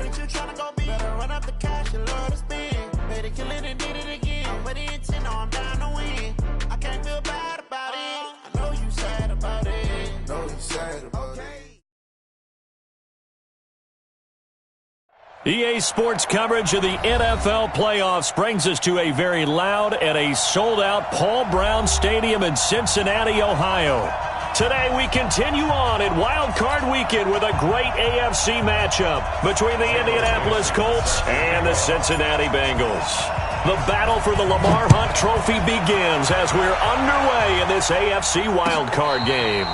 that you tryna go be. Better run up the cash and love to spin. Better kill it and did it again. But the intent, no, I'm down to win. I can't feel bad about it. I know you sad about it. Know you sad about it. EA Sports coverage of the NFL playoffs brings us to a very loud and a sold-out Paul Brown Stadium in Cincinnati, Ohio. Today we continue on in Wild Card Weekend with a great AFC matchup between the Indianapolis Colts and the Cincinnati Bengals. The battle for the Lamar Hunt Trophy begins as we're underway in this AFC Wild Card game.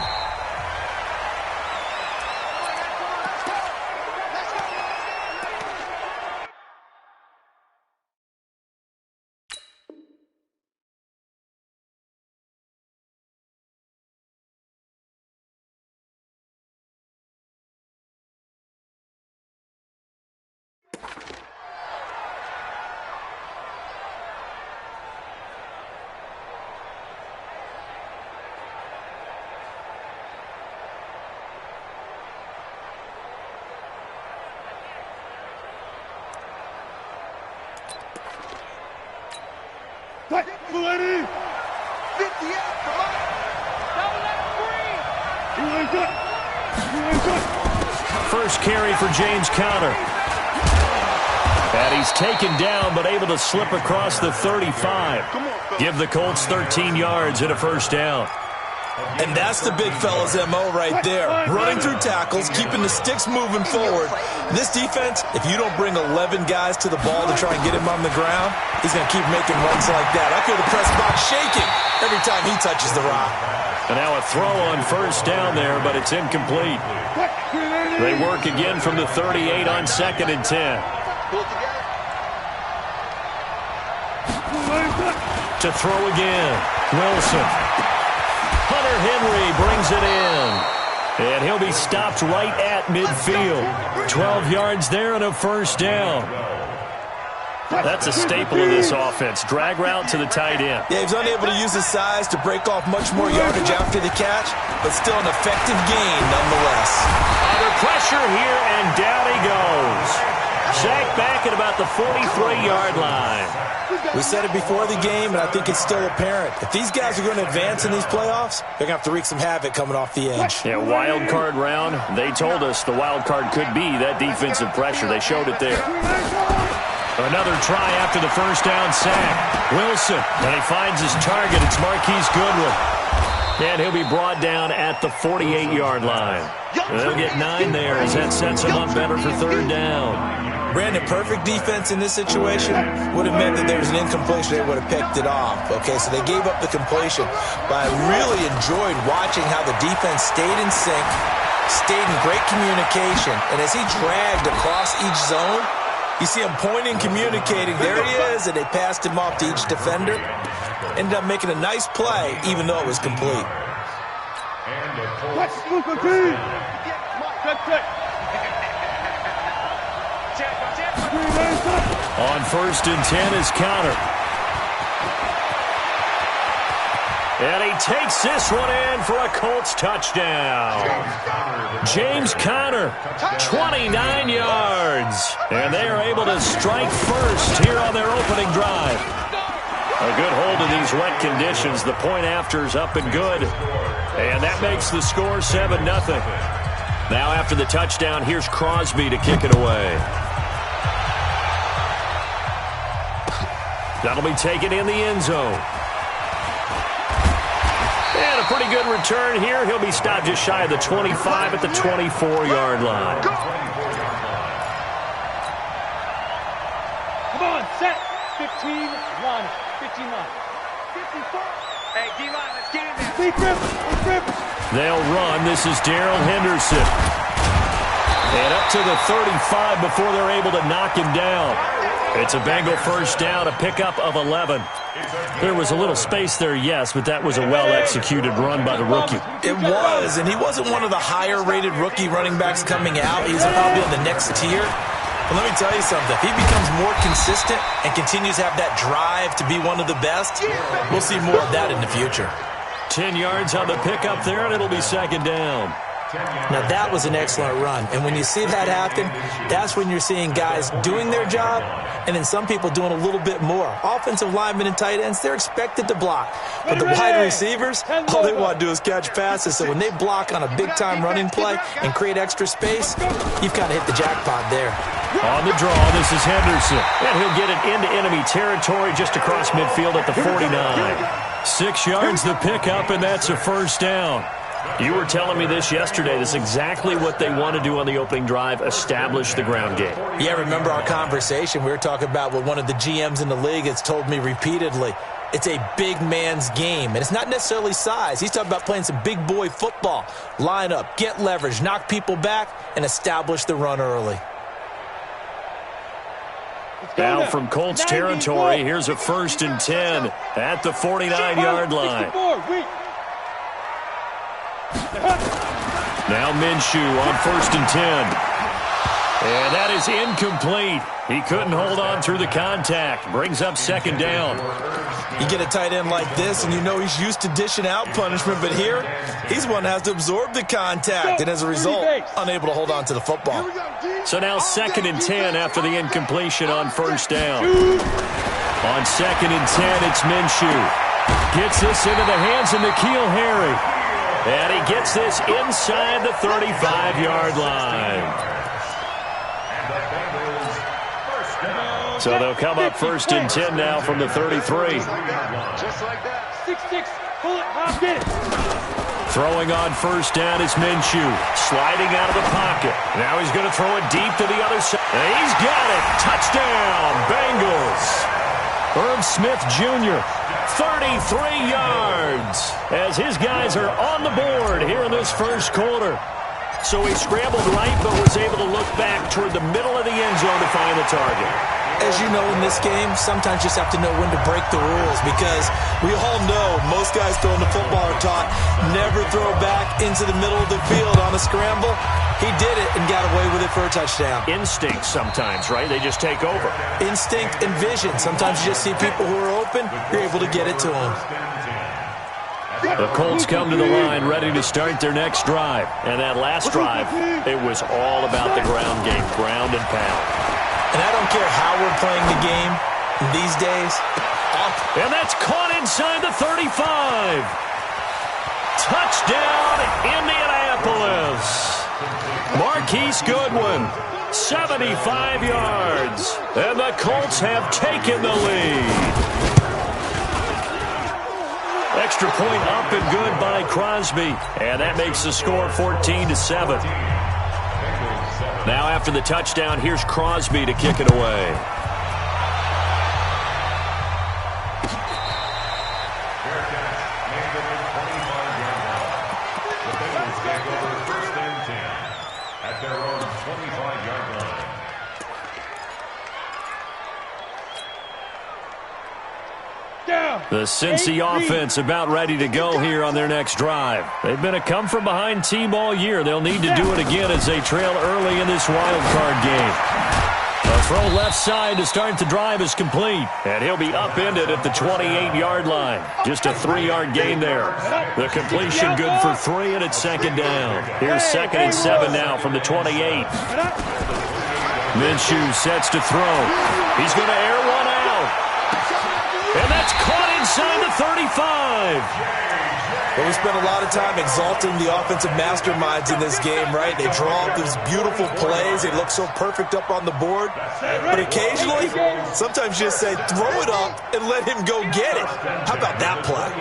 First carry for James Conner. And he's taken down but able to slip across the 35. Give the Colts 13 yards and a first down. And that's the big fella's MO right there. Running through tackles, keeping the sticks moving forward. This defense, if you don't bring 11 guys to the ball to try and get him on the ground, he's going to keep making runs like that. I feel the press box shaking every time he touches the rock. And now a throw on first down there, but it's incomplete. They work again from the 38 on 2nd and 10. To throw again, Wilson. Hunter Henry brings it in. And he'll be stopped right at midfield. 12 yards there and a first down. That's a staple of this offense. Drag route to the tight end. Yeah, he's unable to use his size to break off much more yardage after the catch, but still an effective gain nonetheless. Under pressure here, and down he goes. Sacked back at about the 43-yard line. We said it before the game, and I think it's still apparent. If these guys are going to advance in these playoffs, they're going to have to wreak some havoc coming off the edge. Yeah, wild card round. They told us the wild card could be that defensive pressure. They showed it there. Another try after the first down sack. Wilson, and he finds his target. It's Marquise Goodwin. And he'll be brought down at the 48-yard line. They'll get 9 there as that sets them up better for third down. Brandon, perfect defense in this situation would have meant that there was an incompletion. They would have picked it off. Okay, so they gave up the completion. But I really enjoyed watching how the defense stayed in sync, stayed in great communication. And as he dragged across each zone, you see him pointing, communicating. There he is, and they passed him off to each defender. Ended up making a nice play, even though it was complete. On 1st and 10 is Conner. And he takes this one in for a Colts touchdown. James Conner, 29 yards. And they are able to strike first here on their opening drive. A good hold in these wet conditions. The point after is up and good. And that makes the score 7-0. Now after the touchdown, here's Crosby to kick it away. That'll be taken in the end zone. And a pretty good return here. He'll be stopped just shy of the 25 at the 24-yard line. Come on, set. 15, run. 15 line. 54. Hey, D-line, let's get in there. They'll run. This is Darrell Henderson. And up to the 35 before they're able to knock him down. It's a Bengal first down, a pickup of 11. There was a little space there, yes, but that was a well-executed run by the rookie. It was, and he wasn't one of the higher-rated rookie running backs coming out. He's probably on the next tier. But let me tell you something. If he becomes more consistent and continues to have that drive to be one of the best, we'll see more of that in the future. 10 yards on the pickup there, and it'll be second down. Now, that was an excellent run. And when you see that happen, that's when you're seeing guys doing their job and then some people doing a little bit more. Offensive linemen and tight ends, they're expected to block. But the wide receivers, all they want to do is catch passes. So when they block on a big-time running play and create extra space, you've kind of hit the jackpot there. On the draw, this is Henderson. And he'll get it into enemy territory just across midfield at the 49. 6 yards the pickup, and that's a first down. You were telling me this yesterday. This is exactly what they want to do on the opening drive, establish the ground game. Yeah, remember our conversation? We were talking about what one of the GMs in the league has told me repeatedly. It's a big man's game, and it's not necessarily size. He's talking about playing some big boy football. Line up, get leverage, knock people back, and establish the run early. Now from Colts territory, here's a 1st and 10 at the 49-yard line. Now Minshew on 1st and 10. And that is incomplete. He couldn't hold on through the contact. Brings up 2nd down. You get a tight end like this, and you know he's used to dishing out punishment, but here, he's one that has to absorb the contact, and as a result, unable to hold on to the football. So now 2nd and 10 after the incompletion on 1st down. On 2nd and 10, it's Minshew. Gets this into the hands of N'Keal Harry. And he gets this inside the 35-yard line. So they'll come up 1st and 10 now from the 33. Just like that. 6-6. Pull it, hop, get it. Throwing on 1st down is Minshew. Sliding out of the pocket. Now he's going to throw it deep to the other side. And he's got it. Touchdown, Bengals. Herb Smith Jr., 33 yards, as his guys are on the board here in this first quarter. So he scrambled right, but was able to look back toward the middle of the end zone to find the target. As you know, in this game, sometimes you just have to know when to break the rules, because we all know most guys throwing the football are taught never throw back into the middle of the field on a scramble. He did it and got away with it for a touchdown. Instinct sometimes, right? They just take over. Instinct and vision. Sometimes you just see people who are open, you're able to get it to them. The Colts come to the line ready to start their next drive. And that last drive, it was all about the ground game, ground and pound. And I don't care how we're playing the game these days. And that's caught inside the 35. Touchdown, Indianapolis. Marquise Goodwin, 75 yards. And the Colts have taken the lead. Extra point up and good by Crosby. And that makes the score 14-7. Now after the touchdown, here's Crosby to kick it away. The Cincy offense about ready to go here on their next drive. They've been a come-from-behind team all year. They'll need to do it again as they trail early in this wild card game. A throw left side to start the drive is complete, and he'll be upended at the 28-yard line. Just a 3-yard gain there. The completion good for 3, and it's 2nd down. Here's 2nd and 7 now from the 28. Minshew sets to throw. He's going to air one out. And that's caught inside the 35. Well, we spent a lot of time exalting the offensive masterminds in this game, right? They draw up these beautiful plays. They look so perfect up on the board. But occasionally, sometimes you just say, throw it up and let him go get it. How about that play?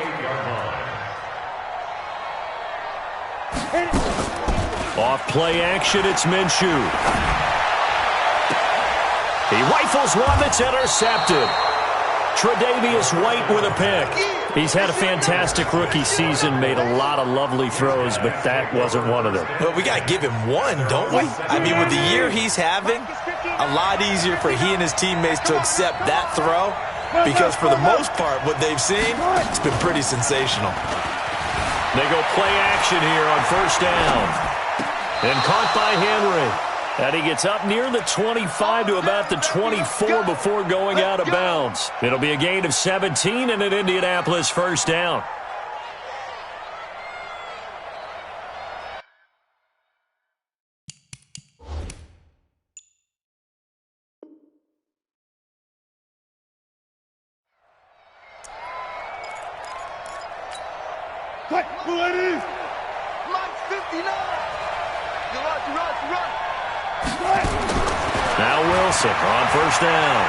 Off play action, it's Minshew. He rifles one that's intercepted. Tre'Davious White with a pick. He's had a fantastic rookie season, made a lot of lovely throws, but that wasn't one of them. Well, we got to give him one, don't we? I mean, with the year he's having, a lot easier for he and his teammates to accept that throw, because for the most part, what they've seen, it's been pretty sensational. They go play action here on 1st down. And caught by Henry. And he gets up near the 25 to about the 24 before going out of bounds. It'll be a gain of 17 and an Indianapolis 1st down. Now Wilson on first down.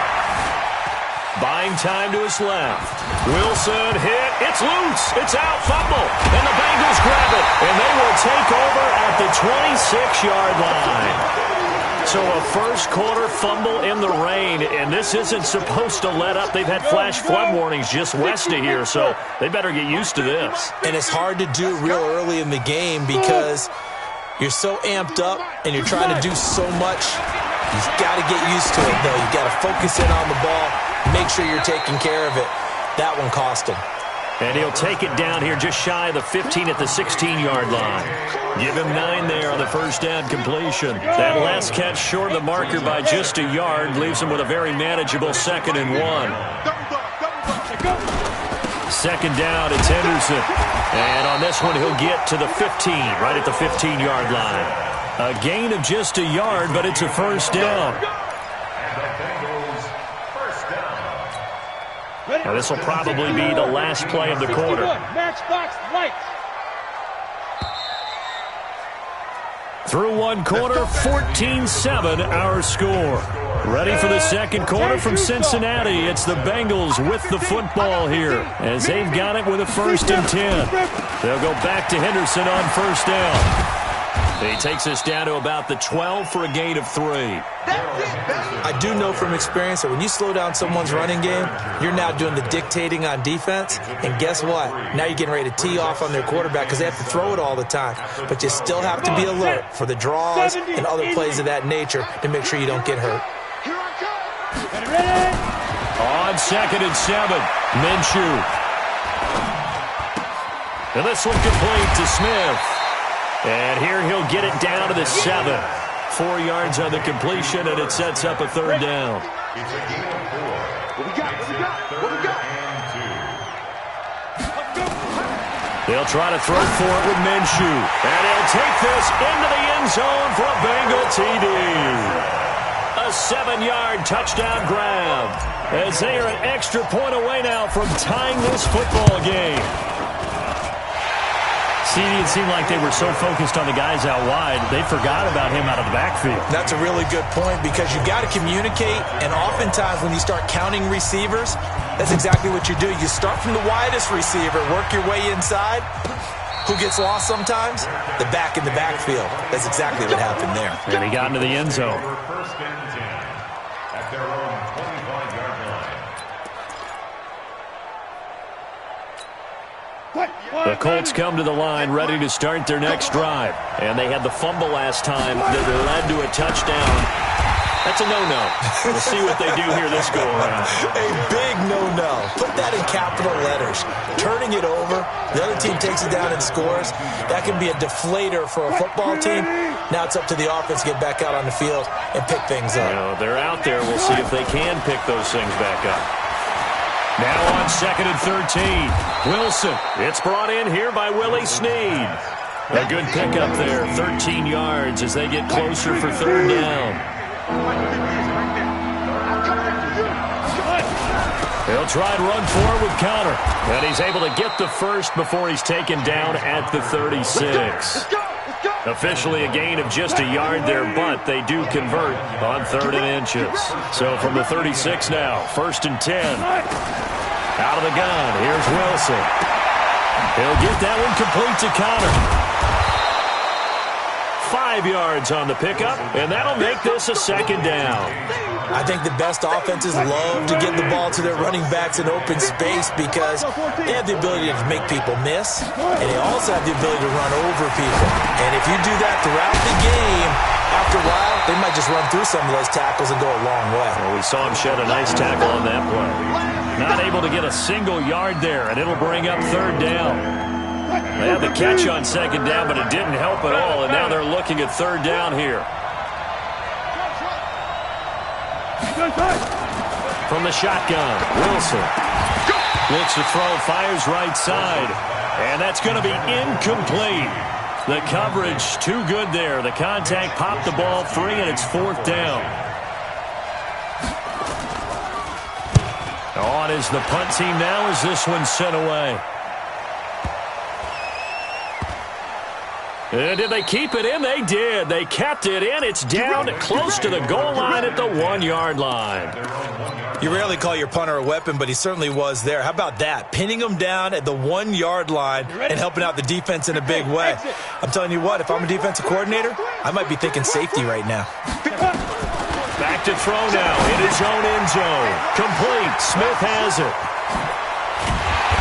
Buying time to his left. Wilson hit. It's loose. It's out. Fumble. And the Bengals grab it. And they will take over at the 26-yard line. So a first-quarter fumble in the rain, and this isn't supposed to let up. They've had flash flood warnings just west of here, so they better get used to this. And it's hard to do real early in the game because you're so amped up and you're trying to do so much. You've got to get used to it, though. You've got to focus in on the ball, make sure you're taking care of it. That one cost him. And he'll take it down here just shy of the 15 at the 16-yard line. Give him 9 there on the first down completion. That last catch short of the marker by just a yard leaves him with a very manageable 2nd and 1. Second down, it's Henderson. And on this one, he'll get to the 15, right at the 15-yard line. A gain of just a yard, but it's a first down. Now, this will probably be the last play of the quarter. Matchbox lights. Through one quarter, 14-7 our score. Ready for the second quarter from Cincinnati. It's the Bengals with the football here as they've got it with a 1st and 10. They'll go back to Henderson on first down. He takes us down to about the 12 for a gain of 3. I do know from experience that when you slow down someone's running game, you're now doing the dictating on defense. And guess what? Now you're getting ready to tee off on their quarterback because they have to throw it all the time. But you still have to be alert for the draws and other plays of that nature to make sure you don't get hurt. On 2nd and 7, Minshew. And this one complete to Smith. And here he'll get it down to the 7. 4 yards on the completion, and it sets up a 3rd down. They'll try to throw for it with Minshew. And he'll take this into the end zone for a Bengal TD. A 7-yard touchdown grab as they are an extra point away now from tying this football game. It seemed like they were so focused on the guys out wide, they forgot about him out of the backfield. That's a really good point because you've got to communicate, and oftentimes when you start counting receivers, that's exactly what you do. You start from the widest receiver, work your way inside. Who gets lost sometimes? The back in the backfield. That's exactly what happened there. And he got into the end zone. The Colts come to the line ready to start their next drive. And they had the fumble last time that led to a touchdown. That's a no-no. We'll see what they do here this go-around. A big no-no. Put that in capital letters. Turning it over, the other team takes it down and scores. That can be a deflator for a football team. Now it's up to the offense to get back out on the field and pick things up. You know, they're out there. We'll see if they can pick those things back up. Now on 2nd and 13. Wilson. It's brought in here by Willie Snead. A good pickup there. 13 yards as they get closer for 3rd down. He'll try and run forward with Connor. And he's able to get the first before he's taken down at the 36. Officially a gain of just a yard there, but they do convert on 3rd and inches. So from the 36 now, 1st and 10. Out of the gun, here's Wilson. He'll get that one complete to Connor. 5 yards on the pickup, and that'll make this a 2nd down. I think the best offenses love to get the ball to their running backs in open space because they have the ability to make people miss, and they also have the ability to run over people. And if you do that throughout the game, after a while, they might just run through some of those tackles and go a long way. Well, we saw him shed a nice tackle on that play. Not able to get a single yard there, and it'll bring up 3rd down. They had the catch on 2nd down, but it didn't help at all, and now they're looking at 3rd down here. From the shotgun, Wilson. Looks to throw, fires right side, and that's going to be incomplete. The coverage too good there. The contact popped the ball free, and it's 4th down. On is the punt team now as this one's sent away. Did they keep it in? They did. They kept it in. It's down close to the goal line at the 1-yard line. You rarely call your punter a weapon, but he certainly was there. How about that? Pinning him down at the 1-yard line and helping out the defense in a big way. I'm telling you what, if I'm a defensive coordinator, I might be thinking safety right now. Back to throw now in his own end zone. Complete. Smith has it.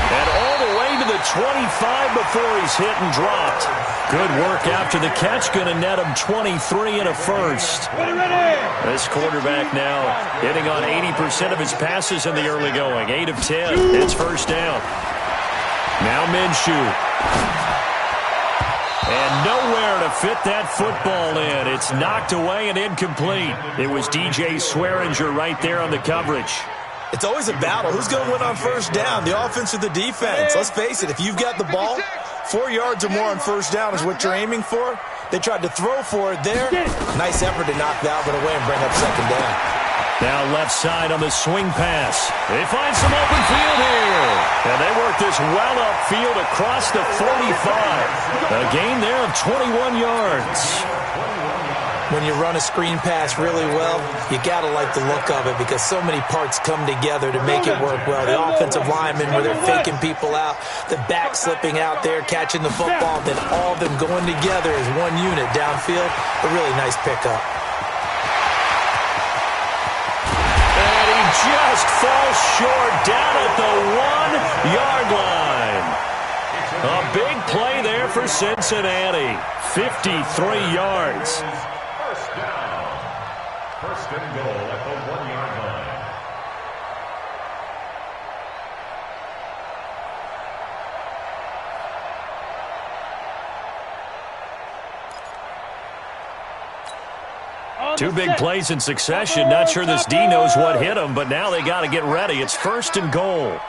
And all the way to the 25 before he's hit and dropped. Good work after the catch. Going to net him 23 and a first. This quarterback now hitting on 80% of his passes in the early going. 8 of 10. It's first down. Now Minshew. And nowhere to fit that football in. It's knocked away and incomplete. It was DJ Swearinger right there on the coverage. It's always a battle. Who's going to win on first down, the offense or the defense? Let's face it, if you've got the ball, 4 yards or more on first down is what you're aiming for. They tried to throw for it there. Nice effort to knock that one away and bring up second down. Now left side on the swing pass. They find some open field here. And they work this well upfield across the 45. A gain there of 21 yards. When you run a screen pass really well, you got to like the look of it because so many parts come together to make it work well. The offensive linemen where they're faking people out, the back slipping out there, catching the football, then all of them going together as one unit downfield. A really nice pickup. And he just falls short down at the 1-yard line. A big play there for Cincinnati. 53 yards. First and goal at the 1-yard line. Two big plays in succession. Not sure this D knows what hit him, but now they got to get ready. It's first and goal.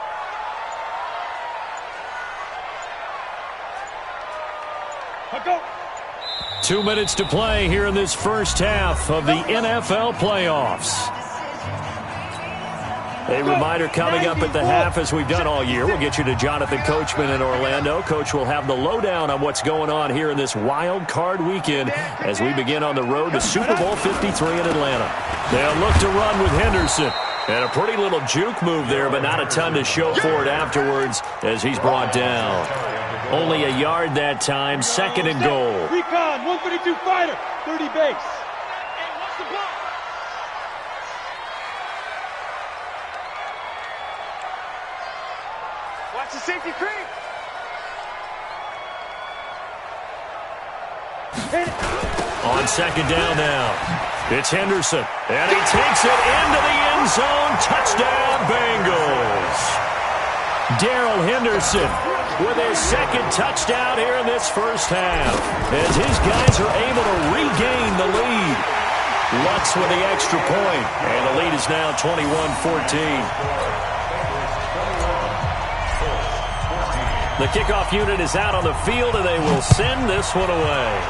Go. 2 minutes to play here in this first half of the NFL playoffs. A reminder coming up at the half, as we've done all year. We'll get you to Jonathan Coachman in Orlando. Coach will have the lowdown on what's going on here in this wild card weekend as we begin on the road to Super Bowl 53 in Atlanta. They'll look to run with Henderson. And a pretty little juke move there, but not a ton to show for it afterwards as he's brought down. Only a yard that time, second and goal. Recon, 132 fighter, 30 base. Watch the safety creep. On second down now, it's Henderson, and he takes it into the end zone. Touchdown, Bengals. Darrell Henderson with his second touchdown here in this first half, as his guys are able to regain the lead. Lutz with the extra point, and the lead is now 21-14. The kickoff unit is out on the field, and they will send this one away.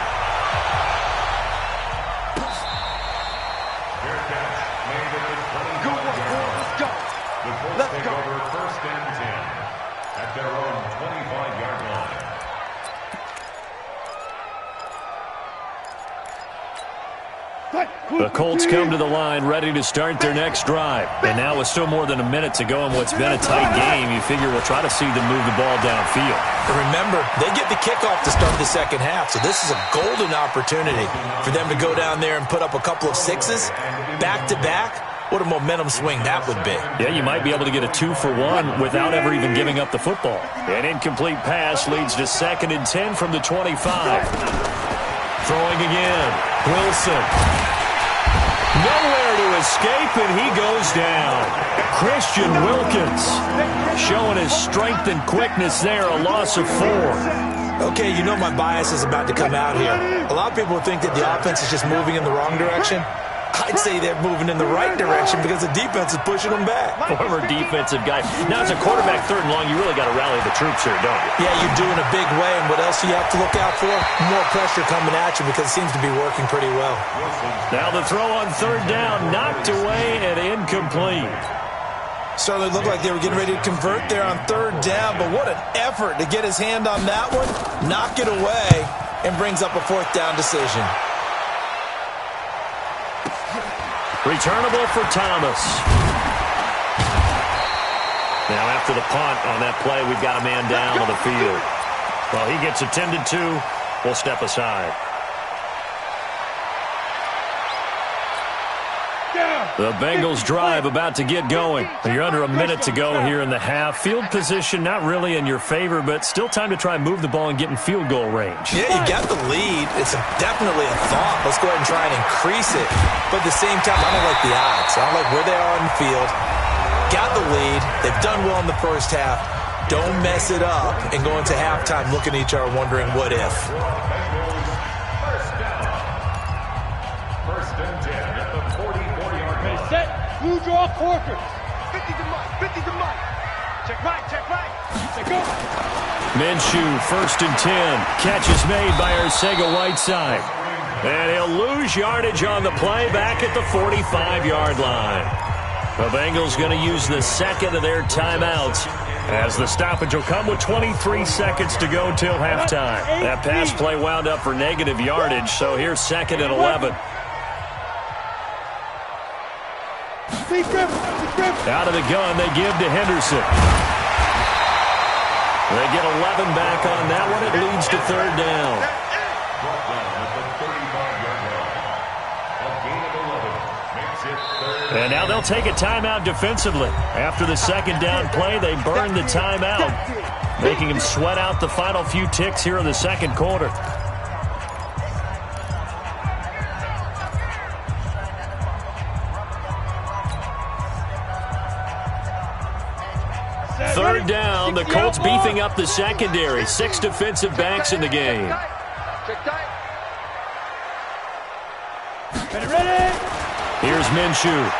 Let's go. First and 10 at their own 25-yard line. The Colts come to the line ready to start their next drive. And now with still more than a minute to go in what's been a tight game, you figure we'll try to see them move the ball downfield. And remember, they get the kickoff to start the second half, so this is a golden opportunity for them to go down there and put up a couple of sixes back-to-back. What a momentum swing that would be. Yeah, you might be able to get a 2-for-1 without ever even giving up the football. An incomplete pass leads to second and 10 from the 25. Throwing again. Wilson. Nowhere to escape, and he goes down. Christian Wilkins showing his strength and quickness there, a loss of 4. Okay, you know my bias is about to come out here. A lot of people think that the offense is just moving in the wrong direction. I'd say they're moving in the right direction because the defense is pushing them back. Former defensive guy. Now, as a quarterback, third and long, you really got to rally the troops here, don't you? Yeah, you do in a big way, and what else do you have to look out for? More pressure coming at you because it seems to be working pretty well. Now the throw on third down, knocked away and incomplete. Certainly looked like they were getting ready to convert there on third down, but what an effort to get his hand on that one, knock it away, and brings up a 4th down decision. Returnable for Thomas. Now after the punt on that play, we've got a man down on the field. Well, he gets attended to. We'll step aside. The Bengals drive about to get going. You're under a minute to go here in the half. Field position not really in your favor, but still time to try and move the ball and get in field goal range. Yeah, you got the lead. It's definitely a thought. Let's go ahead and try and increase it. But at the same time, I don't like the odds. I don't like where they are on the field. Got the lead. They've done well in the first half. Don't mess it up and go into halftime looking at each other wondering what if. First and 10 at the 44-yard line. Set, blue draw, quarter. 50 to Mike. Check right. Check go. Minshew, first and 10. Catch is made by Arcega-Whiteside. And he'll lose yardage on the play back at the 45-yard line. The Bengals going to use the second of their timeouts, as the stoppage will come with 23 seconds to go till halftime. That pass play wound up for negative yardage, so here's 2nd and 11. Out of the gun, they give to Henderson. They get 11 back on that one. It leads to 3rd down. Brought down at the 35-yard line. A gain of 11 makes it 3rd. And now they'll take a timeout defensively. After the 2nd down play, they burn the timeout, making them sweat out the final few ticks here in the 2nd quarter. Third down, the Colts beefing up the secondary. 6 defensive backs in the game. Here's Minshew.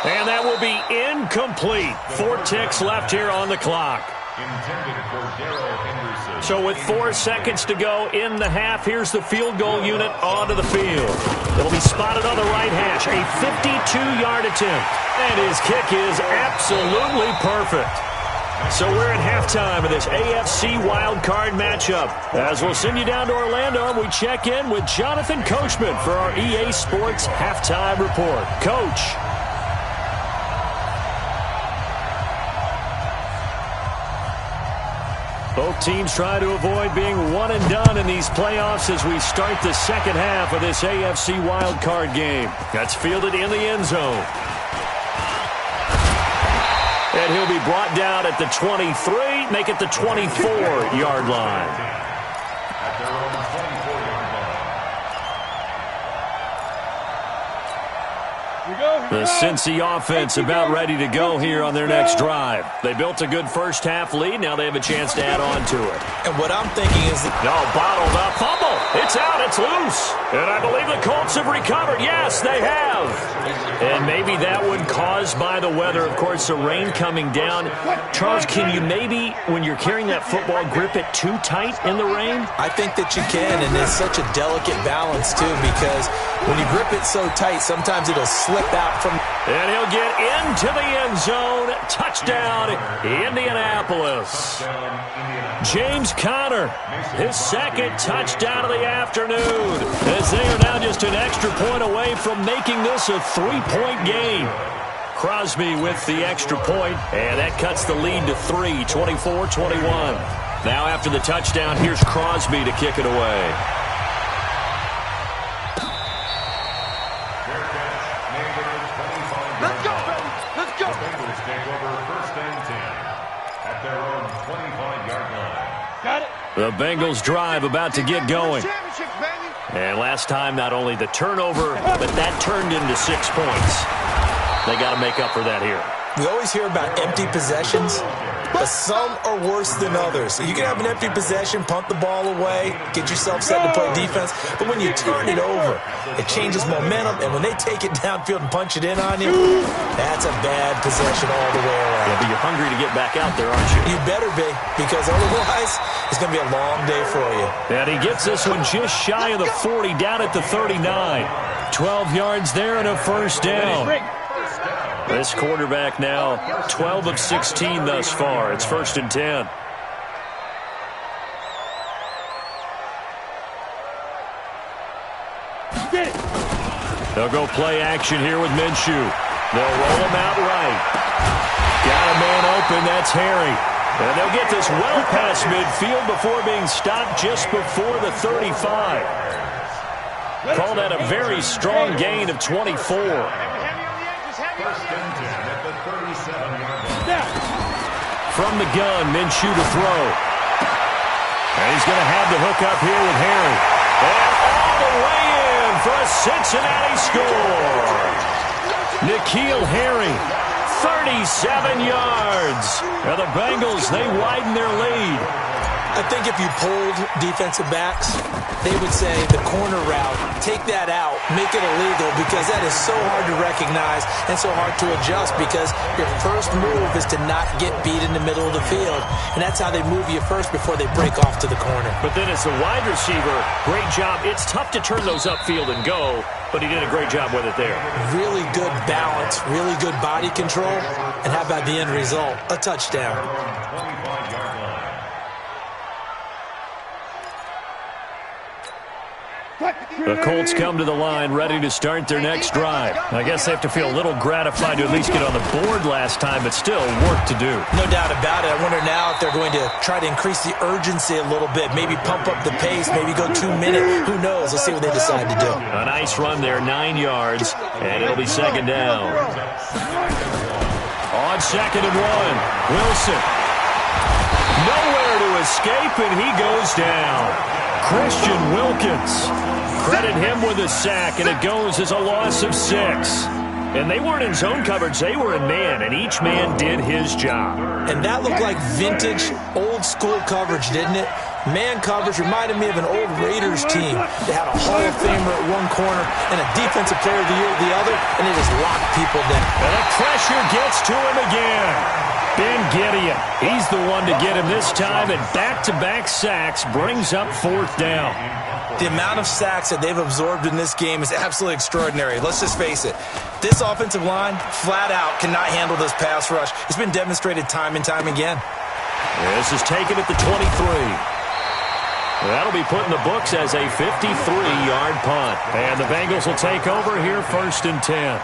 And that will be incomplete. 4 ticks left here on the clock. Intended for Darrell Henderson. So with 4 seconds to go in the half, here's the field goal unit onto the field. It'll be spotted on the right hash. A 52-yard attempt. And his kick is absolutely perfect. So we're at halftime of this AFC wildcard matchup. As we'll send you down to Orlando, and we check in with Jonathan Coachman for our EA Sports Halftime Report. Coach. Both teams try to avoid being one and done in these playoffs as we start the 2nd half of this AFC wildcard game. That's fielded in the end zone. And he'll be brought down at the 23, make it the 24-yard line. At their own 24-yard line. The Cincy offense about ready to go here on their next drive. They built a good first half lead. Now they have a chance to add on to it. And what I'm thinking is that... No, bottled up. Fumble. It's out. It's loose. And I believe the Colts have recovered. Yes, they have. And maybe that one caused by the weather. Of course, the rain coming down. Charles, can you maybe, when you're carrying that football, grip it too tight in the rain? I think that you can, and it's such a delicate balance, too, because when you grip it so tight, sometimes it'll slip out from... And he'll get into the end zone. Touchdown, Indianapolis. James Conner, his 2nd touchdown of the afternoon, as they are now just an extra point away from making this a 3-point game. Crosby with the extra point, and that cuts the lead to 3, 24-21. Now after the touchdown, here's Crosby to kick it away. The Bengals drive about to get going. And last time, not only the turnover, but that turned into 6 points. They got to make up for that here. We always hear about empty possessions, but some are worse than others. You can have an empty possession, punt the ball away, get yourself set to play defense, but when you turn it over, it changes momentum, and when they take it downfield and punch it in on you, that's a bad possession all the way around. Yeah, but you're hungry to get back out there, aren't you? You better be, because otherwise, it's going to be a long day for you. And he gets this one just shy of the 40, down at the 39. 12 yards there and a first down. This quarterback now 12 of 16 thus far. It's 1st and 10. They'll go play action here with Minshew. They'll roll him out right. Got a man open. That's Harry. And they'll get this well past midfield before being stopped just before the 35. Call that a very strong gain of 24. First and 10 at the 37-yard line. From the gun, Minshew to throw. And he's going to have the hook up here with Harry. And all the way in for a Cincinnati score. N'Keal Harry, 37 yards. Now the Bengals, they widen their lead. I think if you polled defensive backs, they would say the corner route, take that out, make it illegal, because that is so hard to recognize and so hard to adjust, because your first move is to not get beat in the middle of the field. And that's how they move you first before they break off to the corner. But then as the wide receiver, great job. It's tough to turn those upfield and go, but he did a great job with it there. Really good balance, really good body control, and how about the end result? A touchdown. 25-yard line. The Colts come to the line ready to start their next drive. I guess they have to feel a little gratified to at least get on the board last time, but still work to do. No doubt about it. I wonder now if they're going to try to increase the urgency a little bit, maybe pump up the pace, maybe go 2 minutes. Who knows? Let's see what they decide to do. A nice run there, 9 yards, and it'll be second down. On 2nd and 1, Wilson. Nowhere to escape, and he goes down. Christian Wilkins. Credit him with a sack, and it goes as a loss of 6. And they weren't in zone coverage. They were in man, and each man did his job. And that looked like vintage, old-school coverage, didn't it? Man coverage reminded me of an old Raiders team. They had a Hall of Famer at one corner and a Defensive Player of the Year at the other, and they just locked people down. And the pressure gets to him again. Ben Gideon, he's the one to get him this time, and back-to-back sacks brings up 4th down. The amount of sacks that they've absorbed in this game is absolutely extraordinary. Let's just face it. This offensive line, flat out, cannot handle this pass rush. It's been demonstrated time and time again. This is taken at the 23. That'll be put in the books as a 53-yard punt. And the Bengals will take over here 1st and 10.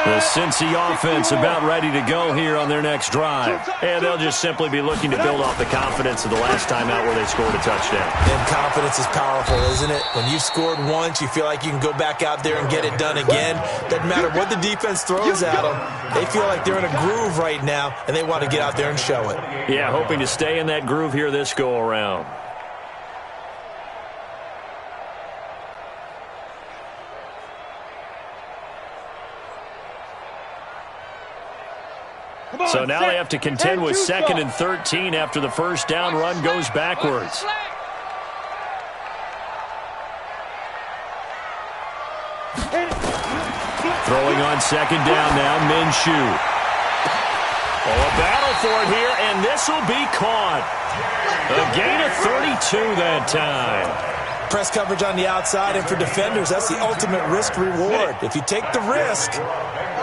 The Cincy offense about ready to go here on their next drive. And they'll just simply be looking to build off the confidence of the last time out where they scored a touchdown. And confidence is powerful, isn't it? When you've scored once, you feel like you can go back out there and get it done again. Doesn't matter what the defense throws at them. They feel like they're in a groove right now, and they want to get out there and show it. Yeah, hoping to stay in that groove here this go-around. So now they have to contend with 2nd and 13 after the first down run goes backwards. Throwing on 2nd down now, Minshew. Oh, a battle for it here, and this will be caught. A gain of 32 that time. Press coverage on the outside, and for defenders, that's the ultimate risk-reward. If you take the risk,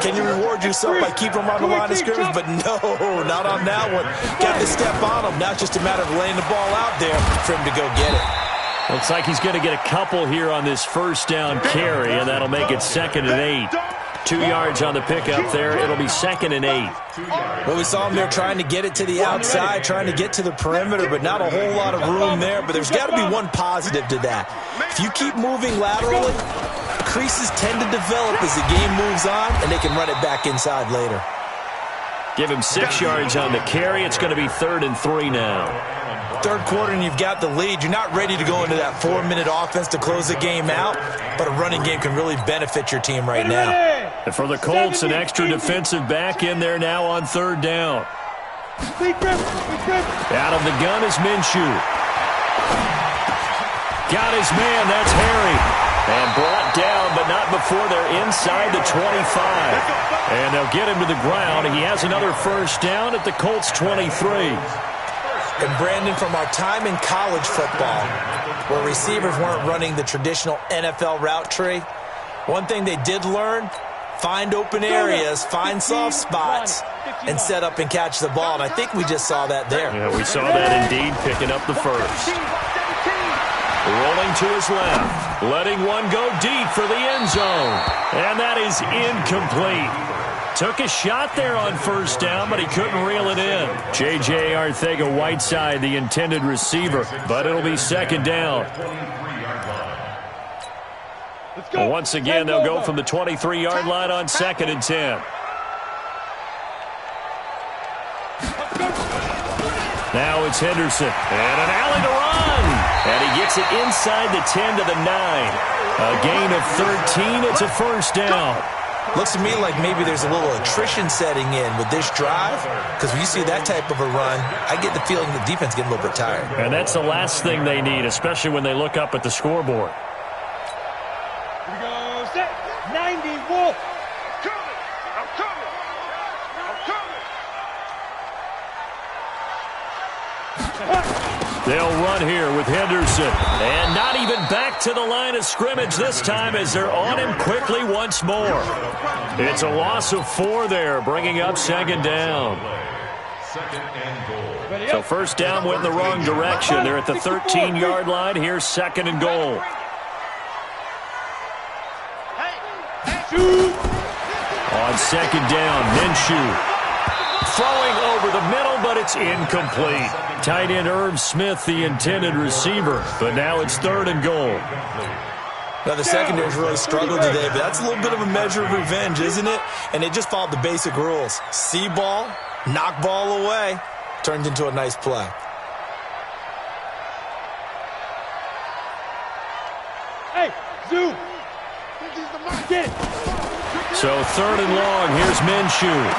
can you reward yourself by keeping them on the line of scrimmage? But no, not on that one. Got to step on them. Now it's just a matter of laying the ball out there for him to go get it. Looks like he's going to get a couple here on this first down carry, and that'll make it 2nd and 8. 2 yards on the pickup there. It'll be 2nd and 8. Well, we saw him there trying to get it to the outside, trying to get to the perimeter, but not a whole lot of room there. But there's got to be one positive to that. If you keep moving laterally, creases tend to develop as the game moves on, and they can run it back inside later. Give him 6 yards on the carry. It's going to be 3rd and 3 now. Third quarter and you've got the lead. You're not ready to go into that 4-minute offense to close the game out, but a running game can really benefit your team right now. And for the Colts, an extra defensive back in there now on 3rd down. Out of the gun is Minshew. Got his man, that's Harry. And brought down, but not before they're inside the 25. And they'll get him to the ground. He has another first down at the Colts 23. And Brandon, from our time in college football, where receivers weren't running the traditional NFL route tree, one thing they did learn, find open areas, find soft spots, and set up and catch the ball. And I think we just saw that there. Yeah, we saw that indeed, picking up the first. Rolling to his left. Letting one go deep for the end zone. And that is incomplete. Took a shot there on first down, but he couldn't reel it in. J.J. Arcega-Whiteside, the intended receiver, but it'll be second down. Well, once again, they'll go from the 23-yard line on 2nd and 10. Now it's Henderson. And an alley to run. And he gets it inside the 10 to the 9. A gain of 13. It's a first down. Looks to me like maybe there's a little attrition setting in with this drive, because when you see that type of a run, I get the feeling the defense getting a little bit tired. And that's the last thing they need, especially when they look up at the scoreboard. Here we go, set, 90, Wolf. I'm coming. They'll run here with Henderson. And not even back to the line of scrimmage this time as they're on him quickly once more. It's a loss of 4 there, bringing up second down. So first down went in the wrong direction. They're at the 13-yard line. Here's second and goal. On second down, Minshew. Throwing over the middle, but it's incomplete. Tight end Irv Smith, the intended receiver, but now it's 3rd and goal. Now, the secondary's really struggled today, but that's a little bit of a measure of revenge, isn't it? And they just followed the basic rules. See ball, knock ball away, turned into a nice play. Hey, Zoo. Get it. So 3rd and long, here's Minshew.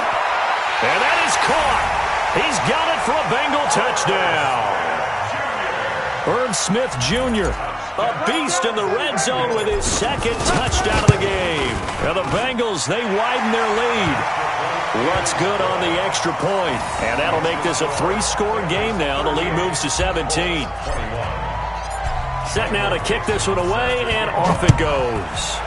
And that is caught. He's got it for a Bengal touchdown. Irv Smith Jr., a beast in the red zone with his 2nd touchdown of the game. And the Bengals, they widen their lead. What's good on the extra point. And that'll make this a 3-score game now. The lead moves to 17. Set now to kick this one away, and off it goes.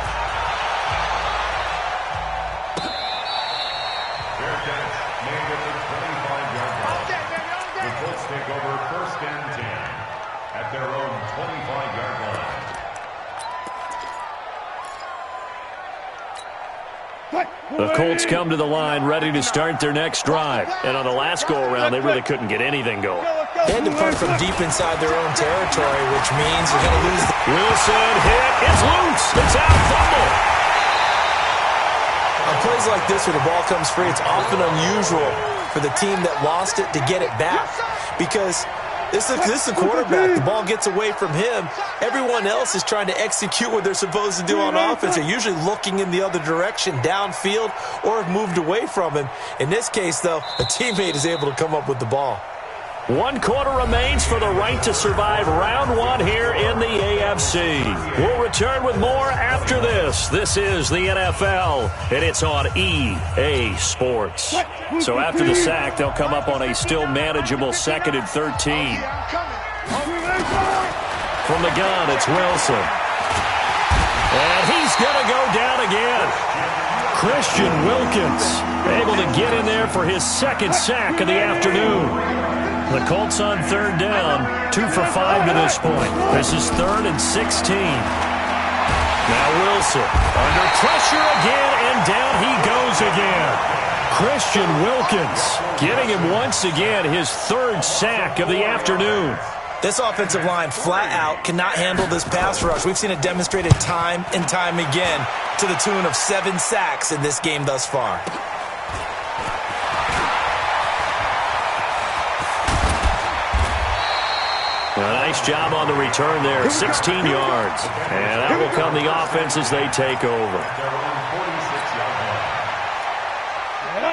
The Colts come to the line ready to start their next drive. And on the last go-around, they really couldn't get anything going. They had to punt from deep inside their own territory, which means they're going to lose. Wilson hit. It's loose. It's out. Fumble. On plays like this where the ball comes free, it's often unusual for the team that lost it to get it back, because this is the quarterback. The ball gets away from him. Everyone else is trying to execute what they're supposed to do on offense. They're usually looking in the other direction, downfield, or have moved away from him. In this case, though, a teammate is able to come up with the ball. 1 quarter remains for the right to survive round 1 here in the AFC. We'll return with more after this. This is the NFL, and it's on EA Sports. So after the sack, they'll come up on a still manageable 2nd and 13. From the gun, it's Wilson. And he's going to go down again. Christian Wilkins able to get in there for his 2nd sack of the afternoon. The Colts on 3rd down, 2 for 5 to this point. This is 3rd and 16. Now Wilson under pressure again, and down he goes again. Christian Wilkins getting him once again his 3rd sack of the afternoon. This offensive line flat out cannot handle this pass rush. We've seen it demonstrated time and time again to the tune of 7 sacks in this game thus far. A nice job on the return there, 16 yards. And that will come the offense as they take over.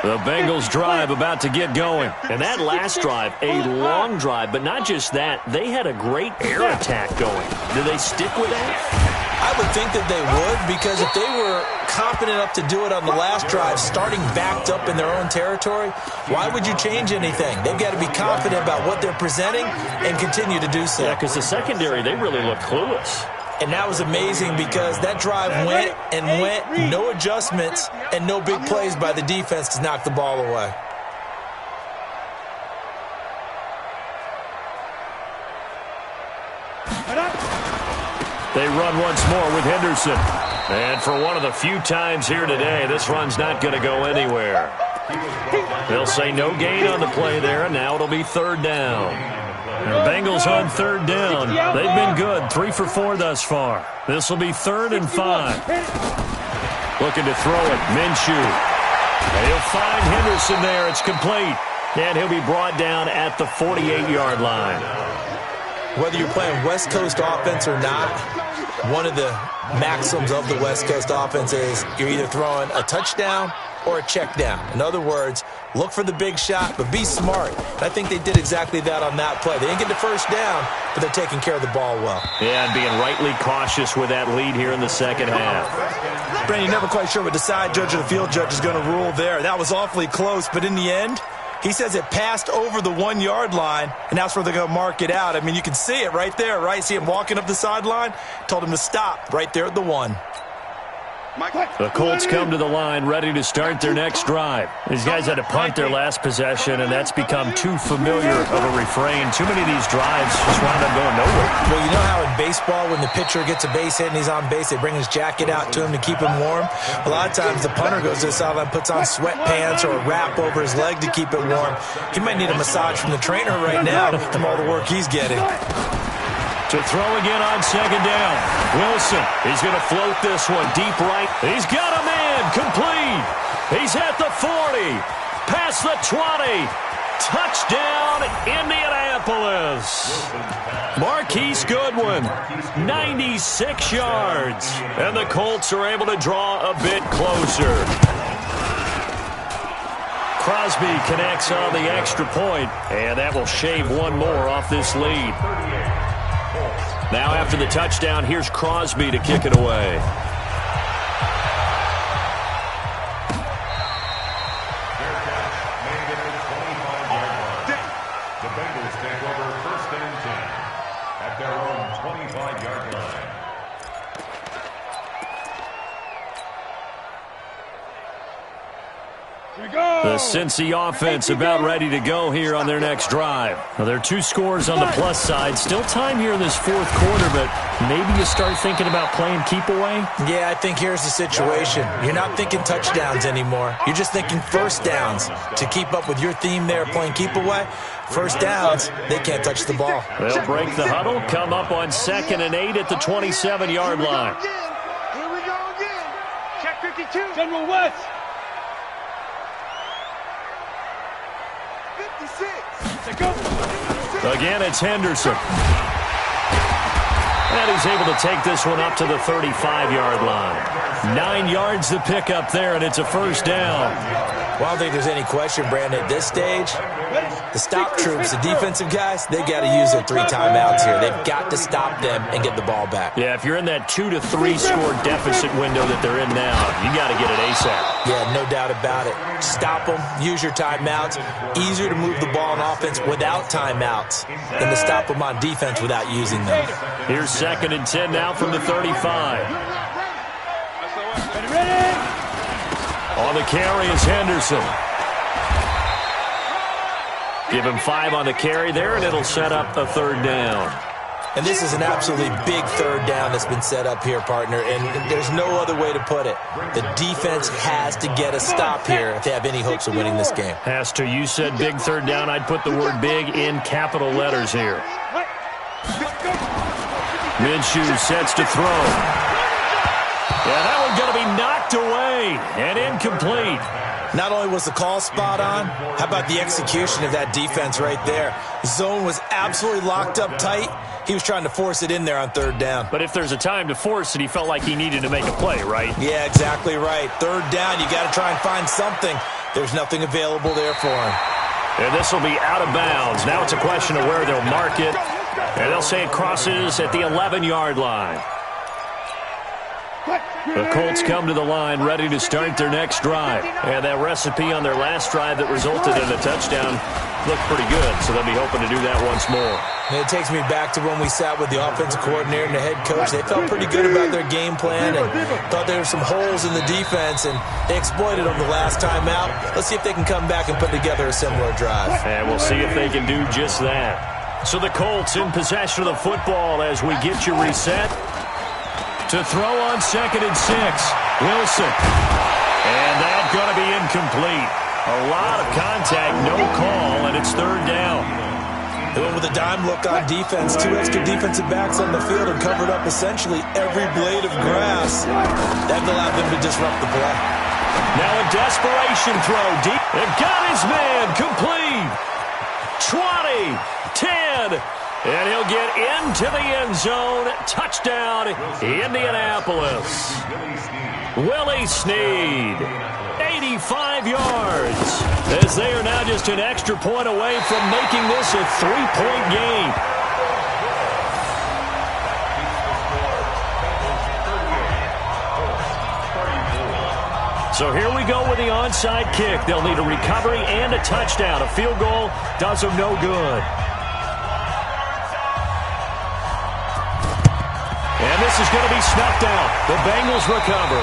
The Bengals drive about to get going. And that last drive, a long drive, but not just that. They had a great air attack going. Do they stick with that? I would think that they would, because if they were confident enough to do it on the last drive, starting backed up in their own territory, why would you change anything? They've got to be confident about what they're presenting and continue to do so. Yeah, because the secondary, they really look clueless. And that was amazing, because that drive went and went, no adjustments and no big plays by the defense to knock the ball away. They run once more with Henderson. And for one of the few times here today, this run's not going to go anywhere. They'll say no gain on the play there, and now it'll be third down. And the Bengals on third down. They've been good, 3 for 4 thus far. This will be 3rd and 5. Looking to throw it, Minshew. And he'll find Henderson there. It's complete. And he'll be brought down at the 48-yard line. Whether you're playing West Coast offense or not, one of the maxims of the West Coast offense is you're either throwing a touchdown or a check down. In other words, look for the big shot, but be smart. And I think they did exactly that on that play. They didn't get the first down, but they're taking care of the ball well. Yeah, and being rightly cautious with that lead here in the second half. Brandon, you're never quite sure what the side judge or the field judge is going to rule there. That was awfully close, but in the end, he says it passed over the 1-yard line, and that's where they're going to mark it out. I mean, you can see it right there, right? See him walking up the sideline? Told him to stop right there at the 1. The Colts come to the line ready to start their next drive. These guys had to punt their last possession, and that's become too familiar of a refrain. Too many of these drives just wound up going nowhere. Well, you know how in baseball when the pitcher gets a base hit and he's on base, they bring his jacket out to him to keep him warm? A lot of times the punter goes to the sideline, puts on sweatpants or a wrap over his leg to keep it warm. He might need a massage from the trainer right now from all the work he's getting. To throw again on second down. Wilson, he's going to float this one deep right. He's got a man, complete. He's at the 40, past the 20. Touchdown, Indianapolis. Marquise Goodwin, 96 yards. And the Colts are able to draw a bit closer. Crosby connects on the extra point, and that will shave one more off this lead. Now after the touchdown, here's Crosby to kick it away. The Bengals take over 1st and 10 at their own 25-yard line. The Cincy offense about ready to go here on their next drive. Now, there are 2 scores on the plus side. Still time here in this 4th quarter, but maybe you start thinking about playing keep away? Yeah, I think here's the situation. You're not thinking touchdowns anymore. You're just thinking first downs. To keep up with your theme there, playing keep away, first downs, they can't touch the ball. They'll break the huddle, come up on 2nd and 8 at the 27-yard line. Here we go again. Check 52. General West. 56. Again, it's Henderson. And he's able to take this one up to the 35-yard line. 9 yards to pick up there, and it's a first down. Well, I don't think there's any question, Brandon, at this stage, the stop troops, the defensive guys, they got to use their 3 timeouts here. They've got to stop them and get the ball back. Yeah, if you're in that 2 to 3 score deficit window that they're in now, you got to get it ASAP. Yeah, no doubt about it. Stop them, use your timeouts. Easier to move the ball on offense without timeouts than to stop them on defense without using them. Here's 2nd and 10 now from the 35. On the carry is Henderson. Give him 5 on the carry there, and it'll set up a 3rd down. And this is an absolutely big 3rd down that's been set up here, partner, and there's no other way to put it. The defense has to get a stop here if they have any hopes of winning this game. Has to. You said big 3rd down. I'd put the word big in capital letters here. Minshew sets to throw. Yeah, that one's going to be knocked away and incomplete. Not only was the call spot on, how about the execution of that defense right there? Zone was absolutely locked up tight. He was trying to force it in there on 3rd down. But if there's a time to force it, he felt like he needed to make a play, right? Yeah, exactly right. 3rd down, you got to try and find something. There's nothing available there for him. And this will be out of bounds. Now it's a question of where they'll mark it. And they'll say it crosses at the 11-yard line. The Colts come to the line ready to start their next drive. And that recipe on their last drive that resulted in a touchdown looked pretty good, so they'll be hoping to do that once more. And it takes me back to when we sat with the offensive coordinator and the head coach. They felt pretty good about their game plan and thought there were some holes in the defense, and they exploited them the last time out. Let's see if they can come back and put together a similar drive. And we'll see if they can do just that. So the Colts in possession of the football as we get you reset. To throw on 2nd and 6. Wilson. And that's going to be incomplete. A lot of contact, no call, and it's 3rd down. They went with a dime look on defense. 2 extra defensive backs on the field and covered up essentially every blade of grass. That allowed them to disrupt the play. Now a desperation throw deep. And got his man complete. 20, 10, and he'll get into the end zone. Touchdown, Indianapolis. Willie Snead, 85 yards. As they are now just an extra point away from making this a 3-point game. So here we go with the onside kick. They'll need a recovery and a touchdown. A field goal does them no good. And this is going to be snuffed out. The Bengals recover.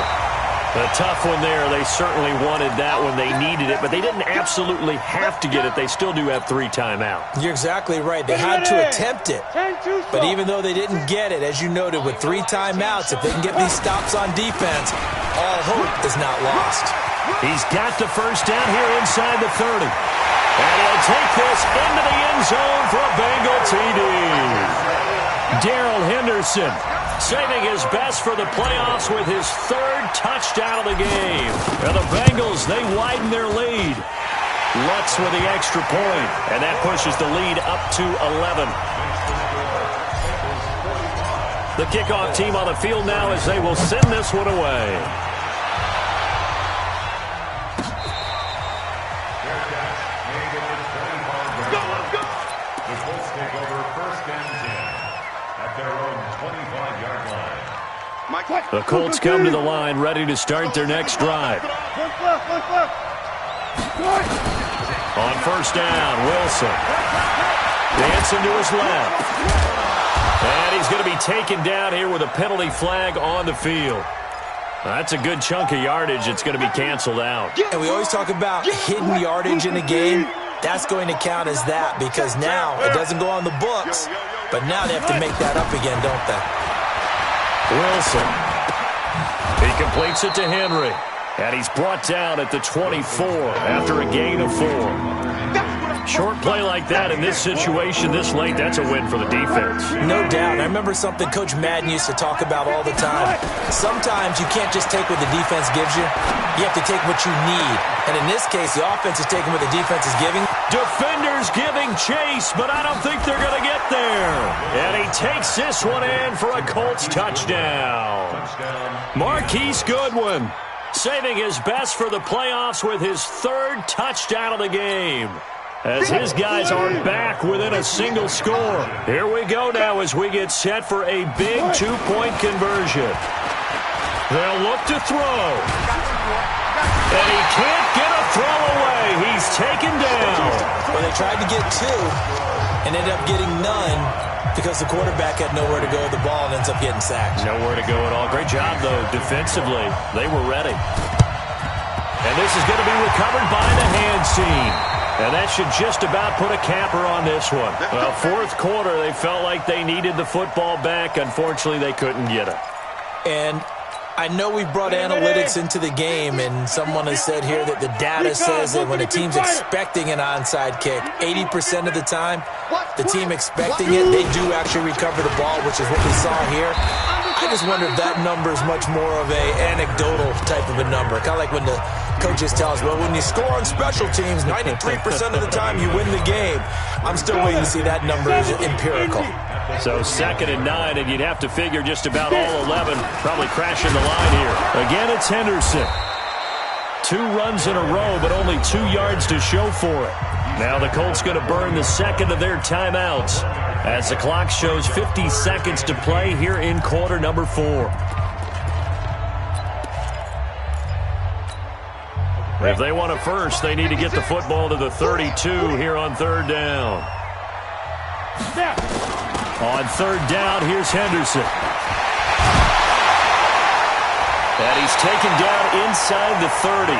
A tough one there. They certainly wanted that one. They needed it, but they didn't absolutely have to get it. They still do have 3 timeouts. You're exactly right. They had to attempt it. But even though they didn't get it, as you noted, with 3 timeouts, if they can get these stops on defense, all hope is not lost. He's got the first down here inside the 30. And he'll take this into the end zone for a Bengal TD. Darrell Henderson saving his best for the playoffs with his 3rd touchdown of the game. And the Bengals, they widen their lead. Lutz with the extra point, and that pushes the lead up to 11. The kickoff team on the field now as they will send this one away. The Colts take over 1st and 10 at their own 25-yard line. The Colts come to the line ready to start their next drive. On 1st down, Wilson. Dancing to his left. And he's going to be taken down here with a penalty flag on the field. That's a good chunk of yardage. It's going to be canceled out. And we always talk about hidden yardage in a game. That's going to count as that because now it doesn't go on the books, but now they have to make that up again, don't they? Wilson. He completes it to Henry. And he's brought down at the 24 after a gain of 4. Short play like that in this situation this late, that's a win for the defense. No doubt. I remember something Coach Madden used to talk about all the time. Sometimes you can't just take what the defense gives you. You have to take what you need. And in this case, the offense is taking what the defense is giving. Defenders giving chase, but I don't think they're going to get there. And he takes this one in for a Colts touchdown. Marquise Goodwin saving his best for the playoffs with his 3rd touchdown of the game. As his guys are back within a single score. Here we go now as we get set for a big 2-point conversion. They'll look to throw. And he can't get a throw away. He's taken down. Well, they tried to get 2 and ended up getting none because the quarterback had nowhere to go with the ball and ends up getting sacked. Nowhere to go at all. Great job, though, defensively. They were ready. And this is going to be recovered by the hands team. And that should just about put a capper on this one. Well, 4th quarter, they felt like they needed the football back. Unfortunately, they couldn't get it. And I know we brought analytics into the game, and someone has said here that the data says that when a team's expecting an onside kick, 80% of the time, the team expecting it, they do actually recover the ball, which is what we saw here. I just wonder if that number is much more of a anecdotal type of a number. Kind of like when the coaches tell us, well, when you score on special teams, 93% of the time you win the game. I'm still waiting to see that number is empirical. So 2nd and 9, and you'd have to figure just about all 11 probably crashing the line here. Again, it's Henderson. 2 runs in a row, but only 2 yards to show for it. Now the Colts going to burn the 2nd of their timeouts as the clock shows 50 seconds to play here in quarter number 4. If they want a first, they need to get the football to the 32 here on 3rd down. On 3rd down, here's Henderson. And he's taken down inside the 30.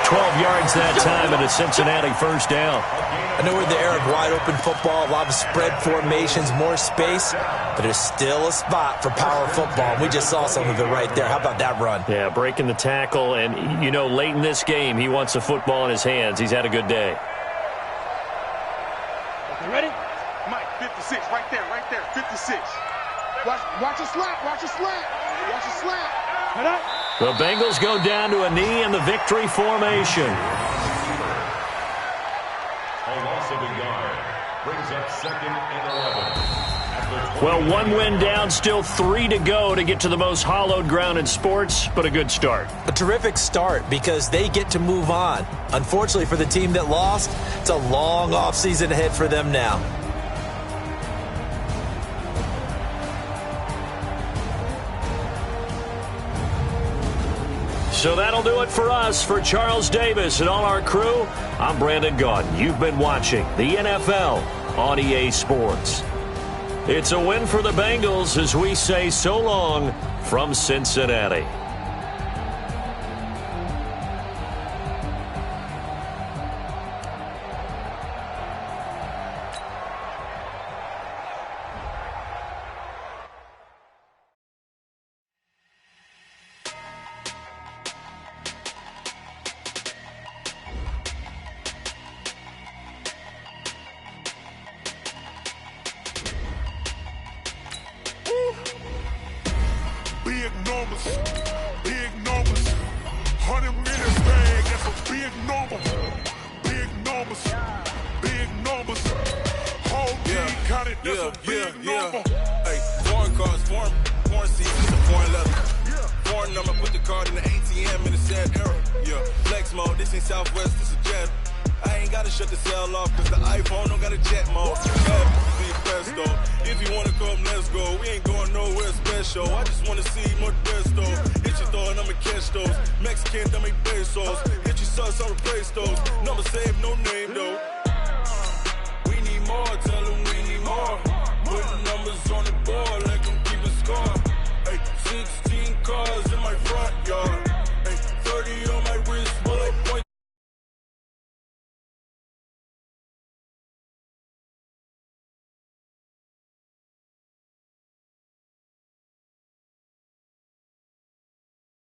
12 yards that time and a Cincinnati first down. I know we're in the era of wide-open football, a lot of spread formations, more space, but there's still a spot for power football, and we just saw some of it right there. How about that run? Yeah, breaking the tackle, and, you know, late in this game, he wants the football in his hands. He's had a good day. Okay, ready? Mike, 56, right there, 56. Watch a slant, watch a slant. Watch a slant. The Bengals go down to a knee in the victory formation. A loss of a yard brings up 2nd and 11. Well, one win down, still 3 to go to get to the most hallowed ground in sports, but a good start. A terrific start because they get to move on. Unfortunately for the team that lost, it's a long offseason ahead for them now. So that'll do it for us. For Charles Davis and all our crew, I'm Brandon Gaudin. You've been watching the NFL on EA Sports. It's a win for the Bengals as we say so long from Cincinnati. Big numbers, 100 minutes bag, that's a big number. Big numbers, whole team counted, that's a big number. Hey, foreign cars, foreign seats, it's a foreign leather. Foreign number, put the card in the ATM in the sad era. Yeah, flex mode, this ain't Southwest, this is jet. I ain't gotta shut the cell off, cause the iPhone don't got a jet mode. Be best though, if you wanna come, let's go. We ain't going nowhere special, I just wanna see more desto. Hit your throw and I'ma catch those. Mexican, I make pesos. Hit your sauce, I'll replace those. Number save, no name though. We need more, tell them we need more. Putting numbers on the board, like them keep a score. Hey, 16 cars in my front yard. Hey, 30 on my wrist, more like point.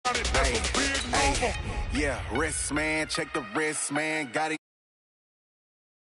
That's a big number. Yeah, wrist man, check the wrist man, got it.